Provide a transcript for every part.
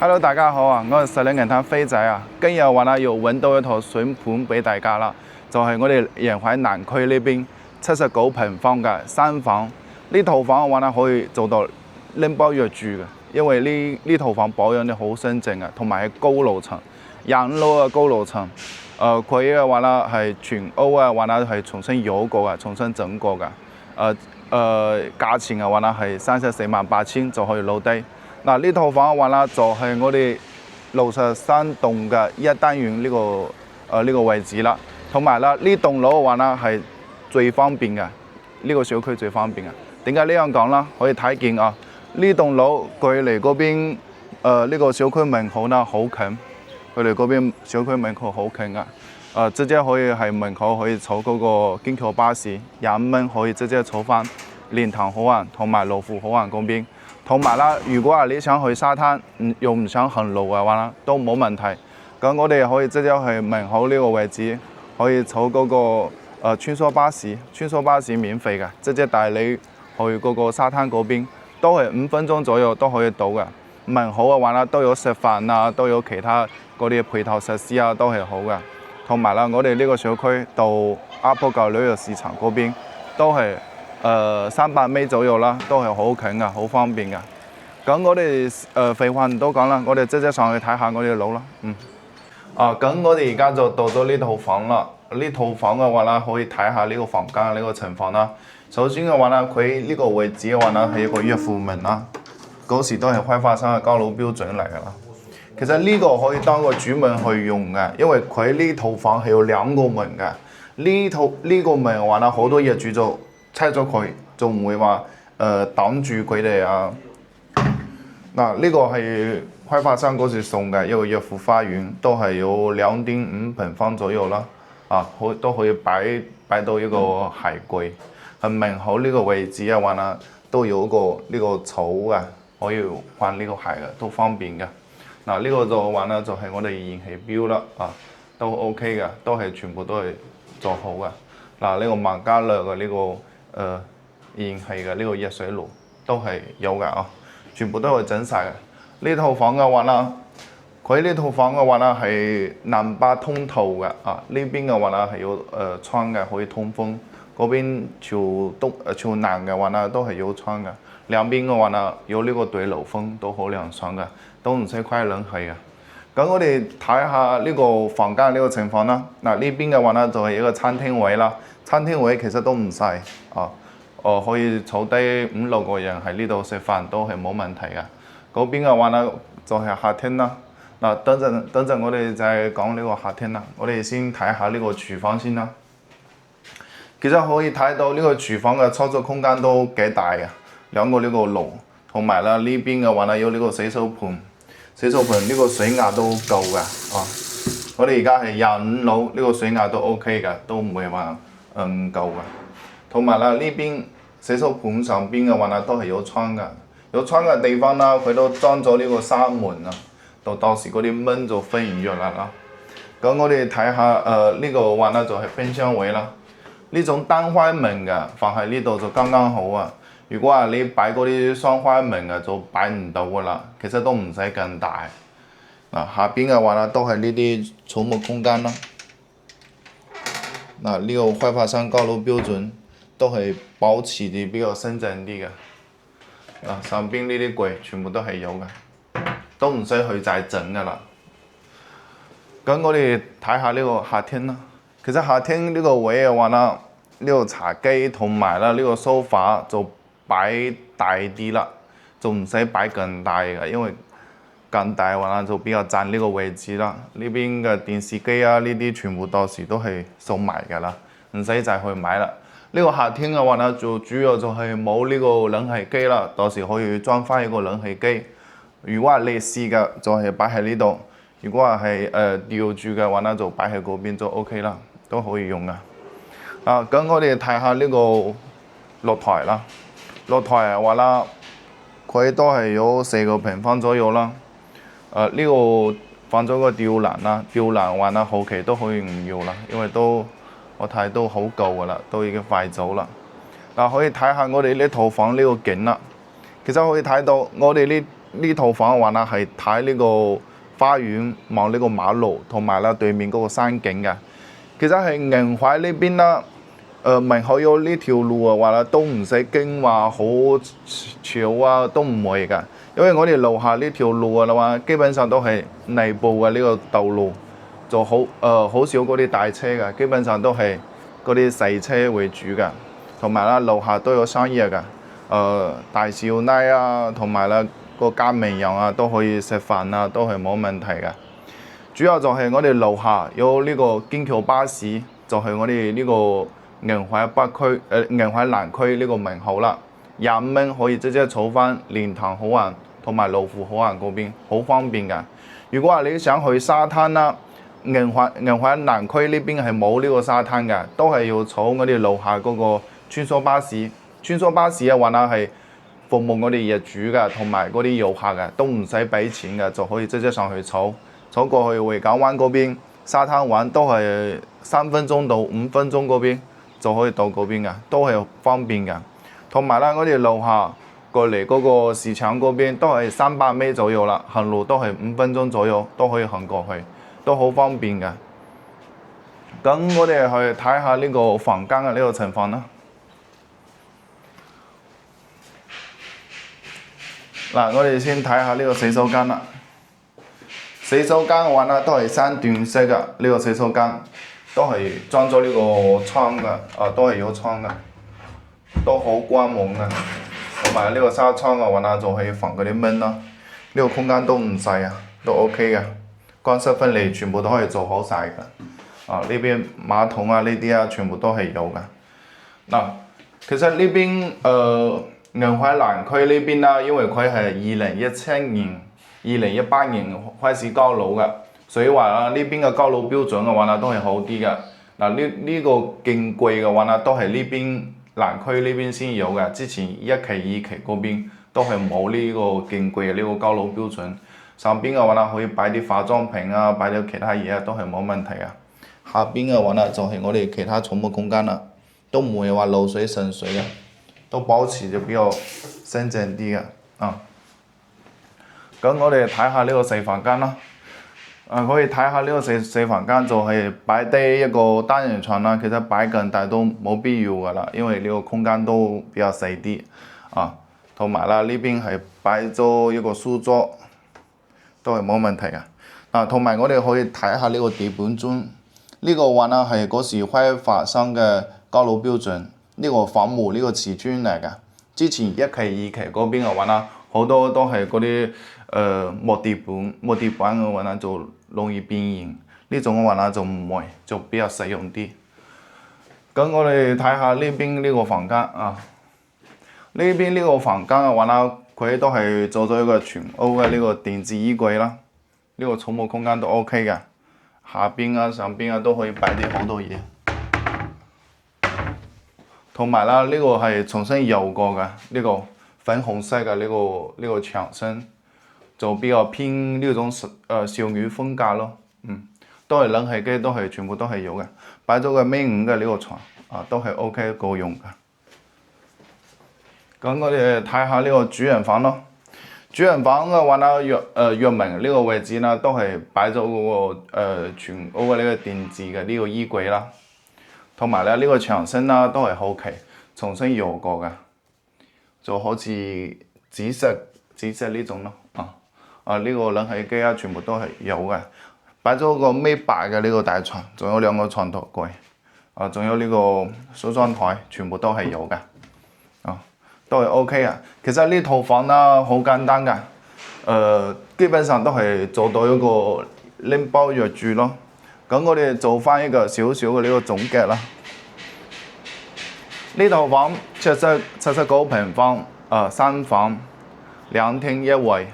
Hello，大家好啊！我係實領銀灘飛仔啊！今日話要揾到一套筍盤俾大家啦，就係我哋仁惠南區呢邊79平方嘅3房。呢套房嘅話可以做到拎包入住嘅，因為呢套房保養得好新淨啊，同埋係高樓層，25樓嘅高樓層。佢嘅話係全屋嘅話係重新油過嘅，重新整過嘅。價錢嘅話係348000就可以攞低。嗱，呢套房嘅話就係我哋63棟嘅1單元呢個位置啦，同埋呢棟樓嘅話係最方便嘅，呢個小區最方便嘅。點解呢樣講啦？可以睇見啊，呢棟樓距離嗰邊呢個小區門口好近，距離嗰邊小區門口好近啊！直接可以喺門口可以坐嗰個京橋巴士，25蚊可以直接坐翻蓮塘口岸同埋羅湖口岸嗰邊。同埋如果你想去沙灘，又唔想行路嘅話都冇問題。咁我哋可以直接去門口呢個位置，可以坐嗰個穿梭巴士，穿梭巴士免費嘅，直接帶你去嗰個沙灘嗰邊，都係5分鐘左右都可以到嘅。門口嘅話都有食飯啊，都有其他嗰啲配套設施啊，都係好嘅。同埋我哋呢個小區到鴨埔舊旅遊市場嗰邊都係300米左右啦，都係好近嘅，好方便嘅。咁我哋廢話唔多講啦，我哋直接上去睇下我哋嘅樓啦。咁我哋而家就到咗呢套房啦。呢套房嘅話可以睇下呢個房間呢個情況啦。首先嘅話佢呢個位置嘅話係一個岳父門啦，嗰時都係開發商嘅交樓標準嚟㗎啦。其實呢個可以當個主門去用嘅，因為佢呢套房係有2個門嘅。呢個門嘅話好多業主就拆咗佢，就唔會話擋住佢哋啊。呢個係開發商嗰時送嘅一個岳父花園，都係有2.5平方左右啦。都可以擺到一個鞋櫃。喺門口呢個位置嘅話都有呢個草嘅，可以換呢個鞋嘅，都方便嘅。呢個就話就係我哋燃氣表啦，都 OK 嘅，都係全部都係做好嘅。呢個萬家樂嘅呢個燃氣嘅呢個熱水爐都係有嘅全部都係整晒嘅。呢套房嘅話佢呢套房嘅話係南北通透嘅呢邊嘅話係有窗嘅，可以通風。嗰邊朝南嘅話都係有窗嘅。兩邊嘅話有呢個對流風，都好涼爽嘅，都唔使開冷氣嘅。咁我哋睇下呢個房間呢個情況啦。呢邊嘅話就係一個餐廳位啦。餐廳位其實都唔細可以坐低5-6個人喺呢度食飯都係冇問題嘅。嗰邊嘅話就係客廳啦。等陣我哋就係講呢個客廳啦。我哋先睇下呢個廚房先啦。其實可以睇到呢個廚房嘅操作空間都幾大嘅，2個呢個爐，同埋呢邊嘅話有呢個洗手盤。洗手盤呢個水壓都夠嘅我哋而家係25樓，呢個水壓都 OK 嘅，都唔會話唔夠嘅。同埋呢邊洗手盤上邊嘅話都係有窗嘅，有窗嘅地方佢都裝咗呢個紗門到時嗰啲蚊就飛唔入嚟啦。咁我哋睇下呢個話就係冰箱位啦。呢種單開門嘅放喺呢度就剛剛好啊。如果話你擺嗰啲雙開門嘅就擺唔到噶啦，其實都唔使咁大。下邊嘅話都係呢啲儲物空間啦。呢個開發商交樓標準都係保持得比較新淨啲嘅。上邊呢啲櫃全部都係有嘅，都唔使去再整噶啦。咁我哋睇下呢個客廳啦。其實客廳呢個位嘅話呢個茶几同埋呢個梳化就擺大啲啦，就唔使擺更大嘅，因為更大嘅話就比較佔呢個位置啦。呢邊嘅電視機呢啲全部到時都係送埋㗎啦，唔使再去買啦。呢個客廳嘅話呢，就主要就係冇呢個冷氣機啦，到時可以裝翻一個冷氣機。如果係利是嘅，就係擺喺呢度；如果係吊住嘅話呢，就擺喺嗰邊就 OK 啦。都可以用噶。咁我哋睇下呢個露台啦。露台嘅話啦，佢都係有4個平方左右啦。呢個放咗個吊籃啦，吊籃嘅話後期都可以唔要啦，因為我睇都好舊噶啦，都已經壞咗啦。可以睇下我哋呢套房呢個景啦。其實可以睇到我哋呢呢套房嘅話呢，係睇呢個花園望呢個馬路，同埋啦對面嗰個山景嘅。其實係銀懷呢邊啦，門口有呢條路嘅話咧，都唔使驚話好潮啊，都唔會㗎。因為我哋樓下呢條路嘅話，基本上都係內部嘅呢個道路，就好少嗰啲大車嘅，基本上都係嗰啲細車為主嘅。同埋啦，樓下都有商業嘅，大少奶啊，同埋啦個家明人啊都可以食飯啊，都係冇問題嘅。主要就係我哋樓下有呢個京橋巴士，就係我哋呢個銀懷北區、銀懷南區呢個門口啦。25蚊可以直接坐翻蓮塘口岸同埋羅湖口岸嗰邊，好方便㗎。如果話你想去沙灘啦，銀懷南區呢邊係冇呢個沙灘㗎，都係要坐我哋樓下嗰個穿梭巴士。穿梭巴士嘅話呢係服務我哋業主㗎，同埋嗰啲遊客㗎，都唔使俾錢㗎，就可以直接上去坐過去維港灣嗰邊沙灘玩，都係3分鐘到5分鐘嗰邊就可以到嗰邊㗎，都係方便㗎。同埋啦，我哋樓下過嚟嗰個市場嗰邊都係300米左右啦，行路都係5分鐘左右都可以行過去，都好方便㗎。咁我哋去睇下呢個房間嘅呢個情況啦。嗱，我哋先睇下呢個洗手間啦。洗手間嘅話呢，都係3段式嘅，呢個洗手間都係裝咗呢個窗嘅，都係有窗嘅。都好光猛嘅，同埋呢個紗窗嘅話呢，就可以防嗰啲蚊啦。呢個空間都唔細啊，都 OK 嘅，乾濕分離全部都可以做好晒嘅。呢邊馬桶啊呢啲啊，全部都係有嘅。嗱，其實呢邊銀懷南區呢邊啦，因為佢係2017年、2018年開始交樓嘅，所以話啦呢邊嘅交樓標準嘅話呢，都係好啲嘅。嗱，呢個勁貴嘅話呢，都係呢邊南區呢邊先有嘅，之前1期、2期嗰邊都係冇呢個勁貴嘅呢個交樓標準。上邊嘅話呢，可以擺啲化妝品啊，擺啲其他嘢啊，都係冇問題嘅。下邊嘅話呢，就係我哋其他寵物空間啦，都唔會話漏水滲水嘅，都保持就比較新淨啲嘅。咁我哋睇下呢個細房間啦。可以睇下呢個細房間，就係擺低一個單人床啦。其實擺近，但係都冇必要㗎啦，因為呢個空間都比較細啲。同埋啦，呢邊係擺咗一個書桌，都係冇問題嘅。同埋我哋可以睇下呢個地板磚，呢個話呢係嗰時開發商嘅交樓標準，呢個仿模呢個瓷磚嚟㗎。之前1期、2期嗰邊嘅話呢，好多都係嗰啲木地板嘅話呢就容易變形，呢種嘅話呢就唔會，就比較實用啲。咁我哋睇下呢邊呢個房間啊，呢邊呢個房間嘅話呢，佢都係做咗一個全屋嘅呢個電子衣櫃啦，呢個寵物空間都 OK 嘅，下邊啊上邊啊都可以擺啲好多嘢。同埋啦，呢個係重新油過嘅，呢個粉紅色嘅呢個牆身，就比較偏呢種少女風格咯。都係冷氣機，都係全部都係有嘅。擺咗個米5嘅呢個床，都係 OK 夠用嘅。咁我哋睇下呢個主人房咯。主人房嘅話呢，藥明呢個位置呢，都係擺咗嗰個全屋嘅呢個電子嘅呢個衣櫃啦。同埋咧，呢個牆身啦都係後期重新油過嘅，就好似紫色呢種咯。呢個冷氣機啊，全部都係有嘅。擺咗個米8嘅呢個大床，仲有2個床頭櫃，仲有呢個梳妝台，全部都係有嘅。都係 OK 啊。其實呢套房啦好簡單㗎，基本上都係做到一個拎包入住咯。咁我哋做翻一個少少嘅呢個總結啦。呢套房79平方，3房2廳1衛，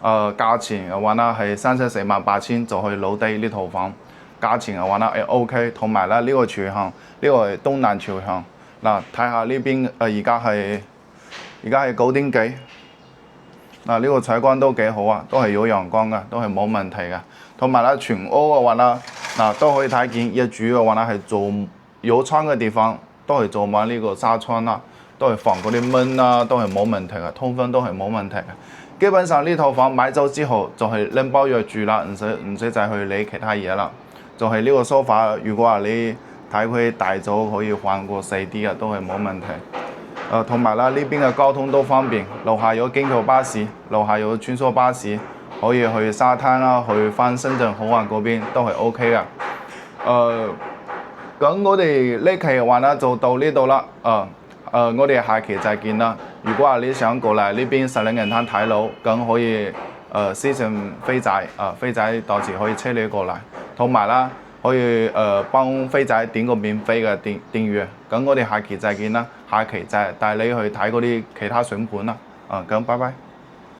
價錢嘅話呢係348000就可以攞低呢套房。價錢嘅話呢係 OK， 同埋咧呢個朝向，呢個係東南朝向。嗱，睇下呢邊而家係9點幾。呢個採光都幾好啊，都係有陽光㗎，都係冇問題㗎。同埋咧全屋嘅話呢，都可以睇見業主嘅話呢係做有窗嘅地方都係做埋呢個紗窗啦，都係防嗰啲蚊啦，都係冇問題嘅，通風都係冇問題嘅。基本上呢套房買咗之後就係拎包藥住啦，唔使再去理其他嘢啦。就係呢個梳化，如果話你睇佢大咗，可以換個細啲嘅都係冇問題。同埋啦，呢邊嘅交通都方便，樓下有京橋巴士，樓下有穿梭巴士，可以去沙灘啦，去翻深圳口岸嗰邊都係 OK 嘅。咁我哋呢期嘅話呢就到呢度啦。我哋下期再見啦。如果話你想過嚟呢邊石嶺銀灘睇樓，咁可以私信飛仔，飛仔到時可以車你過嚟。同埋啦，可以幫飛仔點個免費嘅訂閱。咁我哋下期再見啦，下期就係帶你去睇嗰啲其他筍盤啦。咁拜拜。